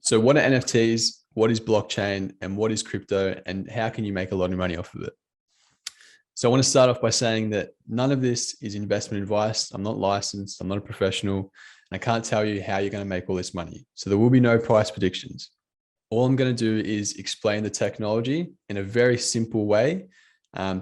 So what are NFTs? What is blockchain? And what is crypto? And how can you make a lot of money off of it? So I want to start off by saying that none of this is investment advice. I'm not licensed. I'm not a professional. And I can't tell you how you're going to make all this money. So there will be no price predictions. All I'm going to do is explain the technology in a very simple way,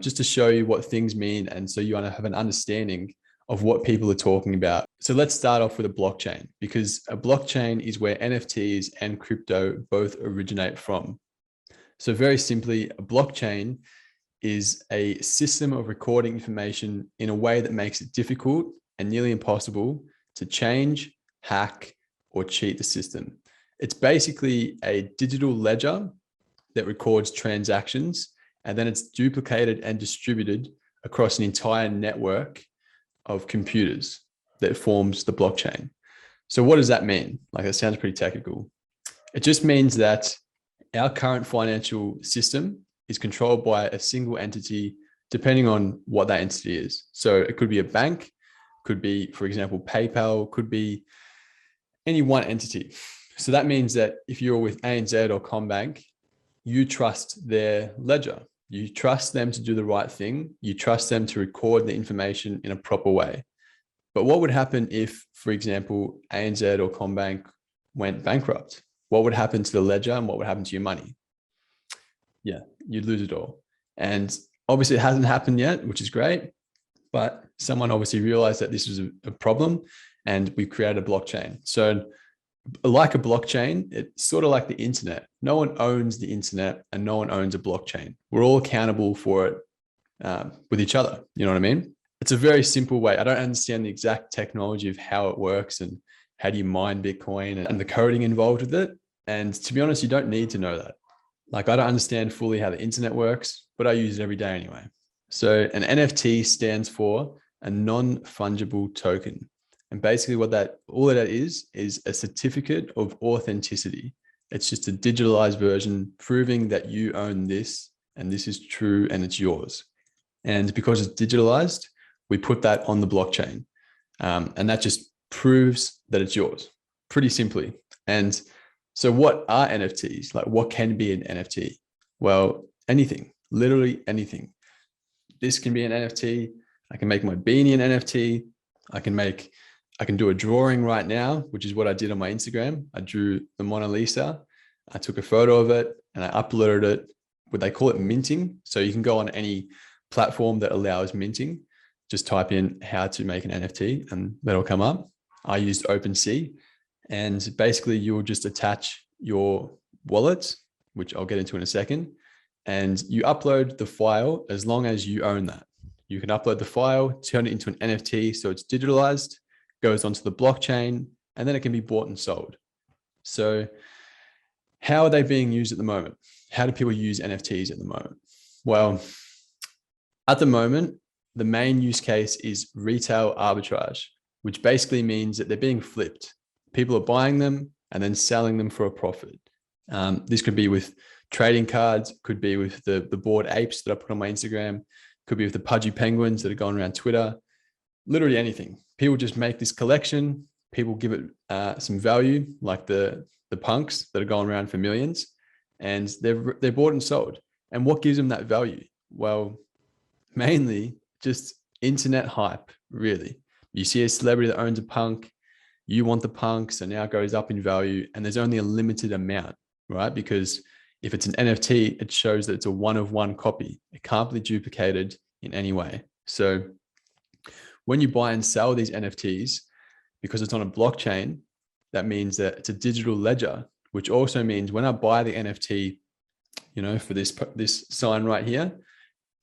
just to show you what things mean. And so you want to have an understanding of what people are talking about. So let's start off with a blockchain, because a blockchain is where NFTs and crypto both originate from. So very simply, a blockchain is a system of recording information in a way that makes it difficult and nearly impossible to change, hack, or cheat the system. It's basically a digital ledger that records transactions, and then it's duplicated and distributed across an entire network of computers that forms the blockchain. So what does that mean? Like, that sounds pretty technical. It just means that our current financial system is controlled by a single entity, depending on what that entity is. So it could be a bank, could be, for example, PayPal, could be any one entity. So that means that if you're with ANZ or Combank, you trust their ledger. You trust them to do the right thing. You trust them to record the information in a proper way. But what would happen if, for example, ANZ or Combank went bankrupt? What would happen to the ledger and what would happen to your money? Yeah, you'd lose it all. And obviously it hasn't happened yet, which is great. But someone obviously realized that this was a problem, and we created a blockchain. So like a blockchain, it's sort of like the internet. No one owns the internet and no one owns a blockchain. We're all accountable for it with each other. You know what I mean? It's a very simple way. I don't understand the exact technology of how it works and how do you mine Bitcoin and the coding involved with it. And to be honest, you don't need to know that. Like, I don't understand fully how the internet works, but I use it every day anyway. So an NFT stands for a non-fungible token. And basically all that is a certificate of authenticity. It's just a digitalized version proving that you own this and this is true and it's yours. And because it's digitalized, we put that on the blockchain. And that just proves that it's yours, pretty simply. And so what are NFTs? Like, what can be an NFT? Well, anything, literally anything. This can be an NFT. I can make my beanie an NFT. I can do a drawing right now, which is what I did on my Instagram. I drew the Mona Lisa. I took a photo of it and I uploaded it. They call it minting. So you can go on any platform that allows minting. Just type in how to make an NFT and that'll come up. I used OpenSea, and basically you'll just attach your wallet, which I'll get into in a second, and you upload the file as long as you own that. You can upload the file, turn it into an NFT so it's digitalized, goes onto the blockchain, and then it can be bought and sold. So how are they being used at the moment? How do people use NFTs at the moment? Well, at the moment, the main use case is retail arbitrage, which basically means that they're being flipped. People are buying them and then selling them for a profit. This could be with trading cards, could be with the bored apes that I put on my Instagram, could be with the pudgy penguins that are going around Twitter, literally anything. People just make this collection. People give it some value, like the punks that are going around for millions, and they're bought and sold. And what gives them that value? Well, mainly just internet hype, really. You see a celebrity that owns a punk, you want the punk, so now it goes up in value, and there's only a limited amount, right? Because if it's an NFT, it shows that it's a one-of-one copy. It can't be duplicated in any way. So when you buy and sell these NFTs, because it's on a blockchain, that means that it's a digital ledger, which also means when I buy the NFT, for this sign right here,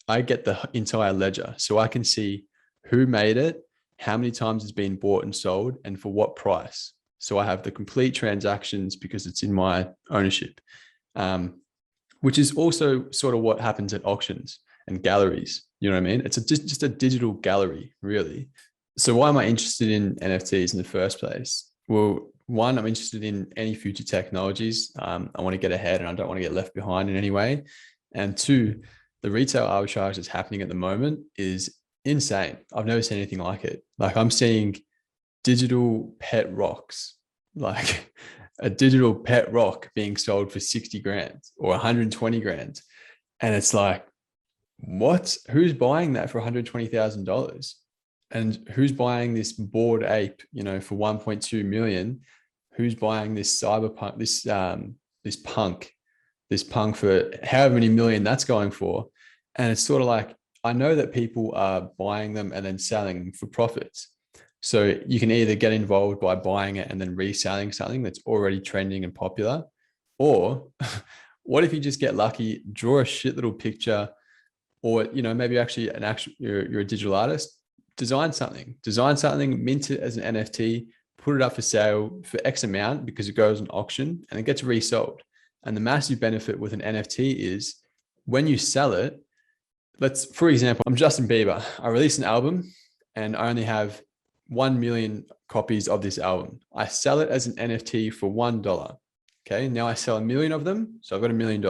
I get the entire ledger. So I can see who made it, how many times it's been bought and sold, and for what price. So I have the complete transactions because it's in my ownership, which is also sort of what happens at auctions and galleries. You know what I mean? It's just a digital gallery, really. So why am I interested in NFTs in the first place? Well, one, I'm interested in any future technologies. I want to get ahead and I don't want to get left behind in any way. And two, the retail arbitrage that's happening at the moment is insane. I've never seen anything like it. Like, I'm seeing digital pet rocks. Like, a digital pet rock being sold for 60 grand or 120 grand. And it's like, what? Who's buying that for $120,000? And who's buying this Bored Ape, for 1.2 million? Who's buying this cyberpunk, this punk for however many million that's going for? And it's sort of like, I know that people are buying them and then selling them for profits. So you can either get involved by buying it and then reselling something that's already trending and popular, or what if you just get lucky, draw a shit little picture, or maybe actually you're a digital artist, design something, mint it as an NFT, put it up for sale for X amount because it goes on auction and it gets resold. And the massive benefit with an NFT is when you sell it, for example, I'm Justin Bieber. I release an album and I only have 1 million copies of this album. I sell it as an NFT for $1. Okay. Now I sell 1 million of them. So I've got $1 million.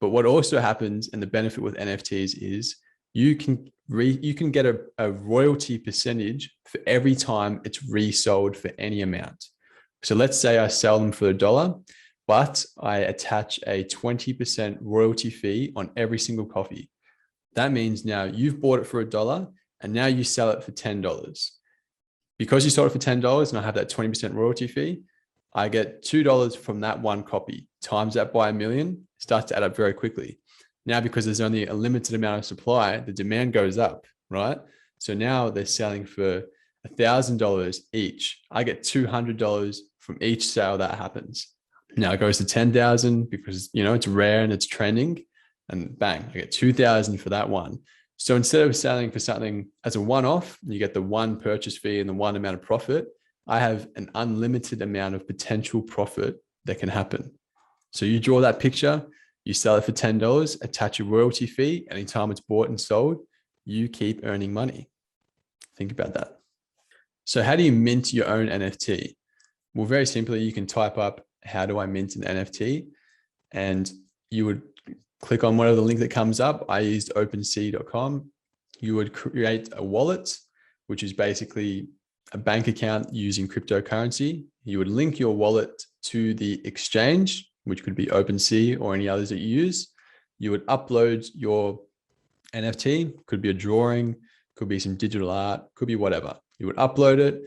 But what also happens, and the benefit with NFTs is you can get a royalty percentage for every time it's resold for any amount. So let's say I sell them for $1, but I attach a 20% royalty fee on every single copy. That means now you've bought it for $1 and now you sell it for $10. Because you sold it for $10 and I have that 20% royalty fee, I get $2 from that one copy. Times that by 1 million, starts to add up very quickly. Now, because there's only a limited amount of supply, the demand goes up, right? So now they're selling for $1,000 each. I get $200 from each sale that happens. Now it goes to 10,000 because, it's rare and it's trending, and bang, I get 2,000 for that one. So instead of selling for something as a one-off, you get the one purchase fee and the one amount of profit. I have an unlimited amount of potential profit that can happen. So you draw that picture, you sell it for $10, attach a royalty fee. Anytime it's bought and sold, you keep earning money. Think about that. So how do you mint your own NFT? Well, very simply, you can type up, how do I mint an NFT? And you would click on whatever the link that comes up. I used OpenSea.com. You would create a wallet, which is basically a bank account using cryptocurrency. You would link your wallet to the exchange, which could be OpenSea or any others that you use. You would upload your NFT, could be a drawing, could be some digital art, could be whatever. You would upload it.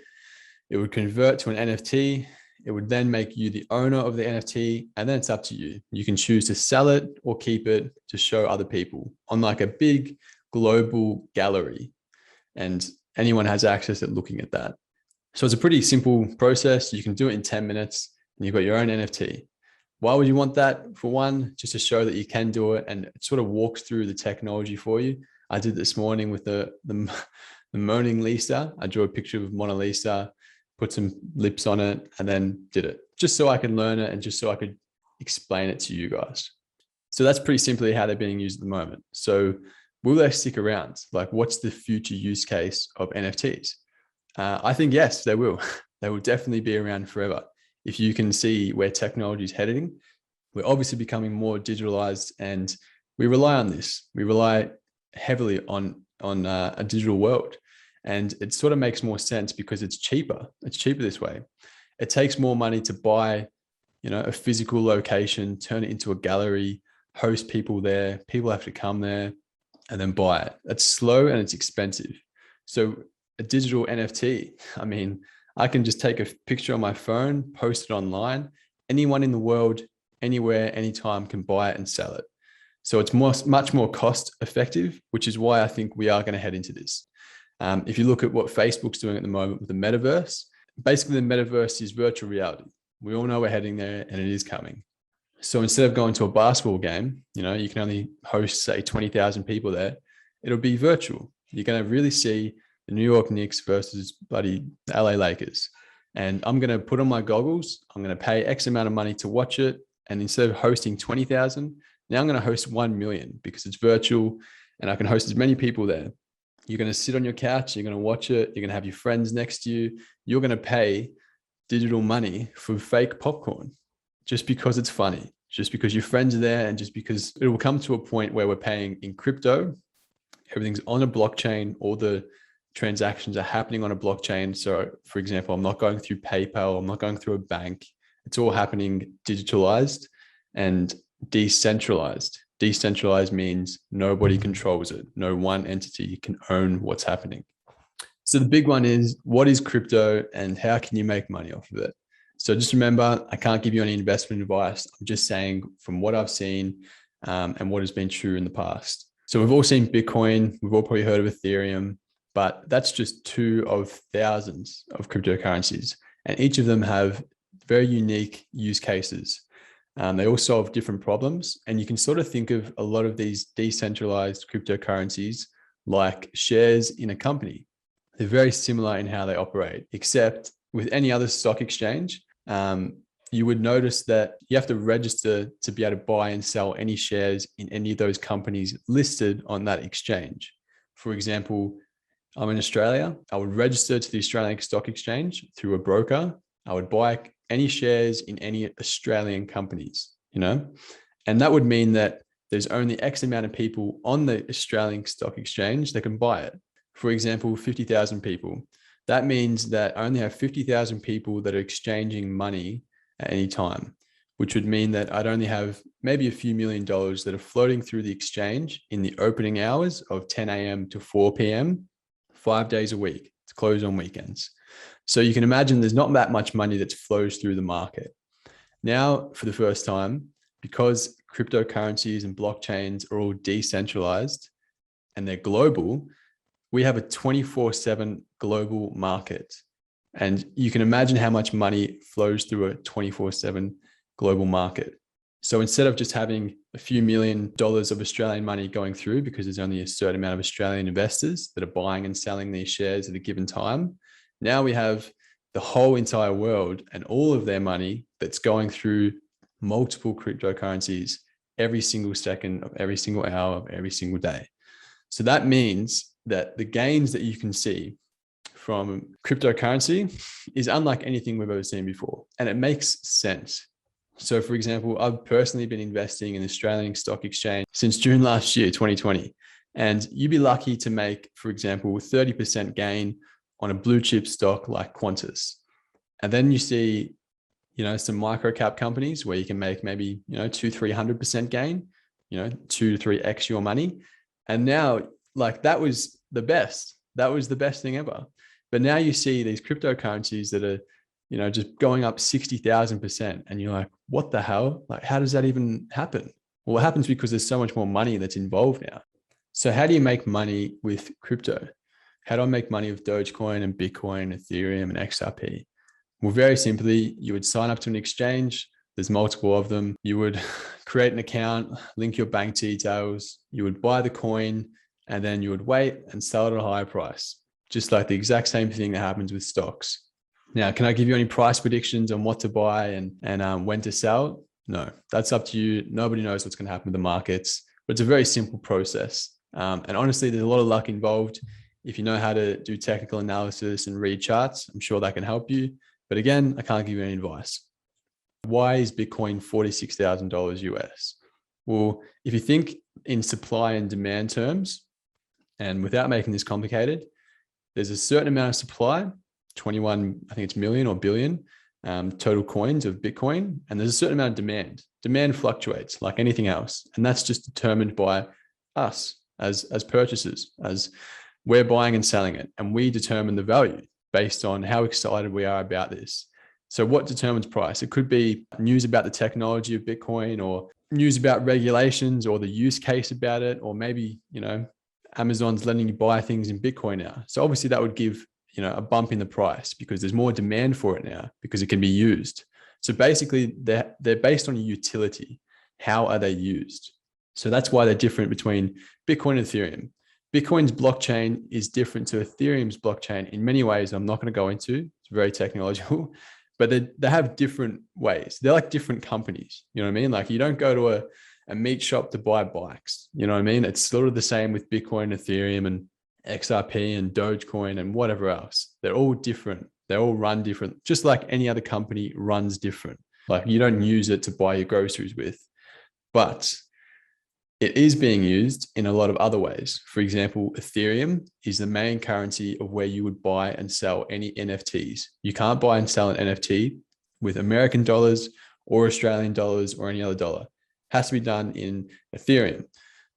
It would convert to an NFT. It would then make you the owner of the NFT, and then it's up to you. You can choose to sell it or keep it to show other people on like a big global gallery, and anyone has access at looking at that. So it's a pretty simple process. You can do it in 10 minutes and you've got your own NFT. Why would you want that? For one, just to show that you can do it, and it sort of walks through the technology for you. I did this morning with the Moaning Lisa. I drew a picture of Mona Lisa, put some lips on it, and then did it just so I could learn it and just so I could explain it to you guys. So that's pretty simply how they're being used at the moment. So will they stick around? Like, what's the future use case of NFTs? I think yes, they will. They will definitely be around forever. If you can see where technology is heading, we're obviously becoming more digitalized, and we rely on this. We rely heavily on a digital world. And it sort of makes more sense because it's cheaper. It's cheaper this way. It takes more money to buy, a physical location, turn it into a gallery, host people there. People have to come there and then buy it. It's slow and it's expensive. So a digital NFT, I can just take a picture on my phone, post it online. Anyone in the world, anywhere, anytime can buy it and sell it. So it's much more cost effective, which is why I think we are going to head into this. If you look at what Facebook's doing at the moment with the Metaverse, basically the Metaverse is virtual reality. We all know we're heading there and it is coming. So instead of going to a basketball game, you can only host, say, 20,000 people there. It'll be virtual. You're going to really see the New York Knicks versus bloody LA Lakers. And I'm going to put on my goggles. I'm going to pay X amount of money to watch it. And instead of hosting 20,000, now I'm going to host 1 million because it's virtual and I can host as many people there. You're going to sit on your couch, you're going to watch it, you're going to have your friends next to you. You're going to pay digital money for fake popcorn just because it's funny, just because your friends are there, and just because it will come to a point where we're paying in crypto. Everything's on a blockchain. All the transactions are happening on a blockchain. So for example, I'm not going through PayPal. I'm not going through a bank. It's all happening digitalized and decentralized. Decentralized means nobody controls it. No one entity can own what's happening. So the big one is, what is crypto and how can you make money off of it? So just remember, I can't give you any investment advice. I'm just saying from what I've seen and what has been true in the past. So we've all seen Bitcoin. We've all probably heard of Ethereum, but that's just 2 of thousands of cryptocurrencies. And each of them have very unique use cases. They all solve different problems. And you can sort of think of a lot of these decentralized cryptocurrencies like shares in a company. They're very similar in how they operate, except with any other stock exchange, you would notice that you have to register to be able to buy and sell any shares in any of those companies listed on that exchange. For example, I'm in Australia. I would register to the Australian Stock Exchange through a broker. I would buy any shares in any Australian companies, and that would mean that there's only X amount of people on the Australian Stock Exchange that can buy it. For example, 50,000 people. That means that I only have 50,000 people that are exchanging money at any time, which would mean that I'd only have maybe a few $1 million that are floating through the exchange in the opening hours of 10 a.m. to 4 p.m., 5 days a week. It's closed on weekends. So you can imagine there's not that much money that flows through the market. Now, for the first time, because cryptocurrencies and blockchains are all decentralized and they're global, we have a 24/7 global market. And you can imagine how much money flows through a 24/7 global market. So instead of just having a few $1 million of Australian money going through, because there's only a certain amount of Australian investors that are buying and selling these shares at a given time, now we have the whole entire world and all of their money that's going through multiple cryptocurrencies every single second of every single hour of every single day. So that means that the gains that you can see from cryptocurrency is unlike anything we've ever seen before. And it makes sense. So for example, I've personally been investing in the Australian Stock Exchange since June last year, 2020. And you'd be lucky to make, for example, 30% gain on a blue chip stock like Qantas. And then you see, some micro cap companies where you can make maybe, 200-300% gain, 2 to 3x your money. And now, that was the best. That was the best thing ever. But now you see these cryptocurrencies that are, just going up 60,000%. And you're like, what the hell? How does that even happen? Well, it happens because there's so much more money that's involved now. So how do you make money with crypto? How do I make money with Dogecoin and Bitcoin, Ethereum and XRP? Well, very simply, you would sign up to an exchange. There's multiple of them. You would create an account, link your bank details. You would buy the coin, and then you would wait and sell it at a higher price. Just like the exact same thing that happens with stocks. Now, can I give you any price predictions on what to buy and when to sell? No, that's up to you. Nobody knows what's going to happen with the markets, but it's a very simple process. And honestly, there's a lot of luck involved. If you know how to do technical analysis and read charts, I'm sure that can help you. But again, I can't give you any advice. Why is Bitcoin $46,000 US? Well, if you think in supply and demand terms, and without making this complicated, there's a certain amount of supply, 21, I think it's million or billion total coins of Bitcoin. And there's a certain amount of demand. Demand fluctuates like anything else. And that's just determined by us as purchasers, as we're buying and selling it. And we determine the value based on how excited we are about this. So what determines price? It could be news about the technology of Bitcoin, or news about regulations, or the use case about it, or maybe, Amazon's letting you buy things in Bitcoin now. So obviously that would give, a bump in the price because there's more demand for it now because it can be used. So basically they're based on utility. How are they used? So that's why they're different between Bitcoin and Ethereum. Bitcoin's blockchain is different to Ethereum's blockchain in many ways I'm not going to go into. It's very technological, but they have different ways. They're like different companies. You know what I mean? Like you don't go to a meat shop to buy bikes. You know what I mean? It's sort of the same with Bitcoin, Ethereum, and XRP and Dogecoin and whatever else. They're all different. They all run different, just like any other company runs different. Like you don't use it to buy your groceries with, but it is being used in a lot of other ways. For example, Ethereum is the main currency of where you would buy and sell any NFTs. You can't buy and sell an NFT with American dollars or Australian dollars or any other dollar. It has to be done in Ethereum.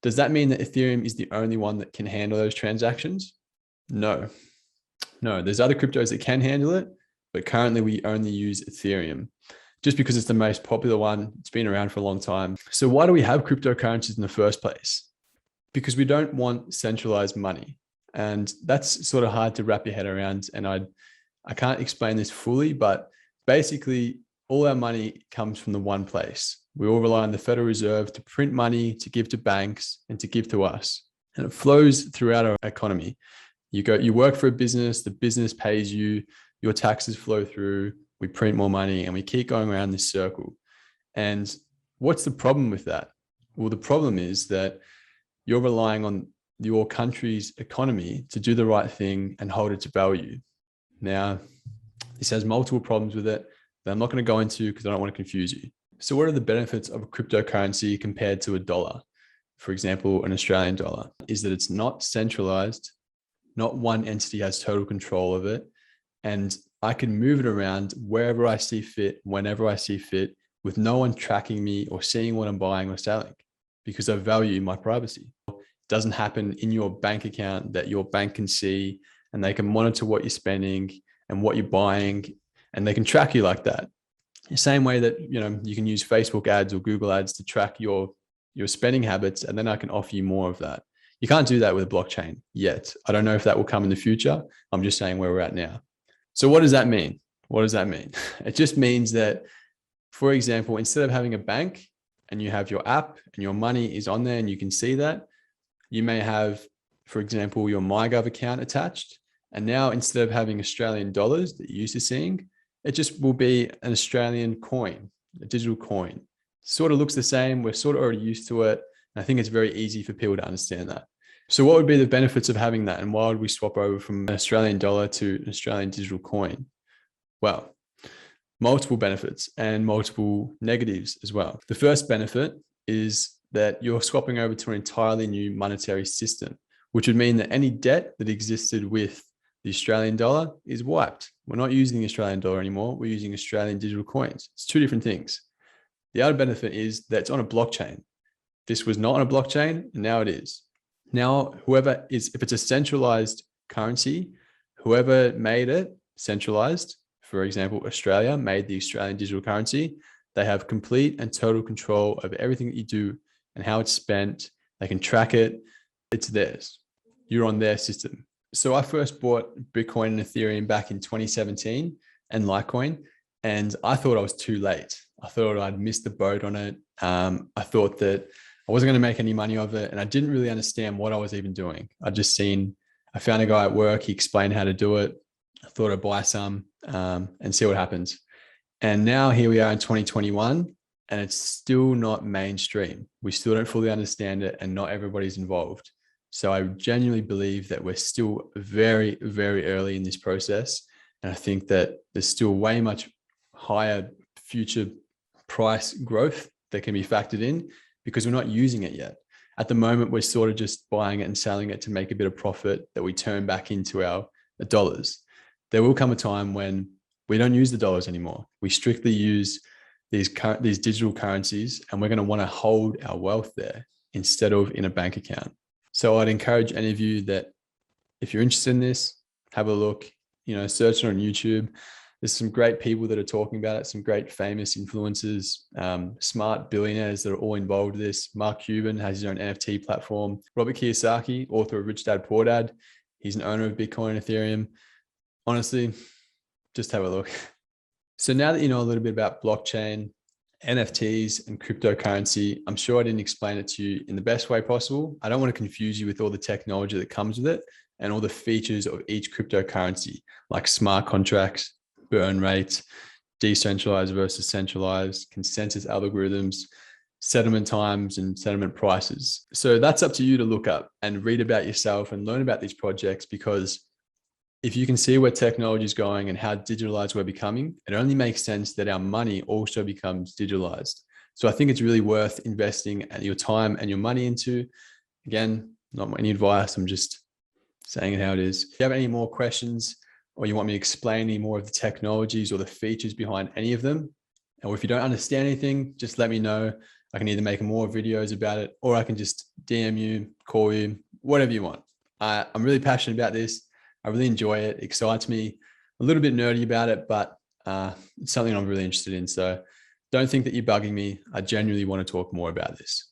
Does that mean that Ethereum is the only one that can handle those transactions? No, there's other cryptos that can handle it, but currently we only use Ethereum just because it's the most popular one. It's been around for a long time. So why do we have cryptocurrencies in the first place? Because we don't want centralized money. And that's sort of hard to wrap your head around. And I can't explain this fully, but basically all our money comes from the one place. We all rely on the Federal Reserve to print money, to give to banks, and to give to us. And it flows throughout our economy. You work for a business, the business pays you, your taxes flow through, we print more money, and we keep going around this circle. And what's the problem with that? Well, the problem is that you're relying on your country's economy to do the right thing and hold its value. Now, this has multiple problems with it that I'm not going to go into because I don't want to confuse you. So what are the benefits of a cryptocurrency compared to a dollar? For example, an Australian dollar is that it's not centralized. Not one entity has total control of it. And I can move it around wherever I see fit, whenever I see fit, with no one tracking me or seeing what I'm buying or selling, because I value my privacy. It doesn't happen in your bank account that your bank can see, and they can monitor what you're spending and what you're buying, and they can track you like that. The same way that, you can use Facebook ads or Google ads to track your spending habits, and then I can offer you more of that. You can't do that with a blockchain yet. I don't know if that will come in the future. I'm just saying where we're at now. So what does that mean? What does that mean? It just means that, for example, instead of having a bank and you have your app and your money is on there and you can see that, you may have, for example, your MyGov account attached. And now instead of having Australian dollars that you're used to seeing, it just will be an Australian coin, a digital coin. Sort of looks the same. We're sort of already used to it. And I think it's very easy for people to understand that. So what would be the benefits of having that? And why would we swap over from an Australian dollar to an Australian digital coin? Well, multiple benefits and multiple negatives as well. The first benefit is that you're swapping over to an entirely new monetary system, which would mean that any debt that existed with the Australian dollar is wiped. We're not using the Australian dollar anymore. We're using Australian digital coins. It's two different things. The other benefit is that it's on a blockchain. This was not on a blockchain, and now it is. Now, if it's a centralized currency, whoever made it centralized, for example, Australia made the Australian digital currency, they have complete and total control over everything that you do and how it's spent. They can track it. It's theirs. You're on their system. So I first bought Bitcoin and Ethereum back in 2017 and Litecoin, and I thought I was too late. I thought I'd missed the boat on it. I thought that I wasn't going to make any money of it. And I didn't really understand what I was even doing. I found a guy at work. He explained how to do it. I thought I'd buy some and see what happens. And now here we are in 2021, and it's still not mainstream. We still don't fully understand it, and not everybody's involved. So I genuinely believe that we're still very, very early in this process. And I think that there's still way much higher future price growth that can be factored in, because we're not using it yet. At the moment, we're sort of just buying it and selling it to make a bit of profit that we turn back into our dollars. There will come a time when we don't use the dollars anymore. We strictly use these digital currencies, and we're going to want to hold our wealth there instead of in a bank account. So I'd encourage any of you that if you're interested in this, have a look, search it on YouTube. There's some great people that are talking about it, some great famous influencers, smart billionaires that are all involved with this. Mark Cuban has his own NFT platform. Robert Kiyosaki, author of Rich Dad Poor Dad, he's an owner of Bitcoin and Ethereum. Honestly, just have a look. So now that you know a little bit about blockchain, NFTs, and cryptocurrency, I'm sure I didn't explain it to you in the best way possible. I don't want to confuse you with all the technology that comes with it and all the features of each cryptocurrency, like smart contracts, burn rates, decentralized versus centralized, consensus algorithms, settlement times, and settlement prices. So that's up to you to look up and read about yourself and learn about these projects, because if you can see where technology is going and how digitalized we're becoming, it only makes sense that our money also becomes digitalized. So I think it's really worth investing your time and your money into. Again, not any advice. I'm just saying it how it is. If you have any more questions, or you want me to explain any more of the technologies or the features behind any of them, or if you don't understand anything, just let me know. I can either make more videos about it, or I can just DM you, call you, whatever you want. I'm really passionate about this. I really enjoy it. It excites me. A little bit nerdy about it, but it's something I'm really interested in. So don't think that you're bugging me. I genuinely want to talk more about this.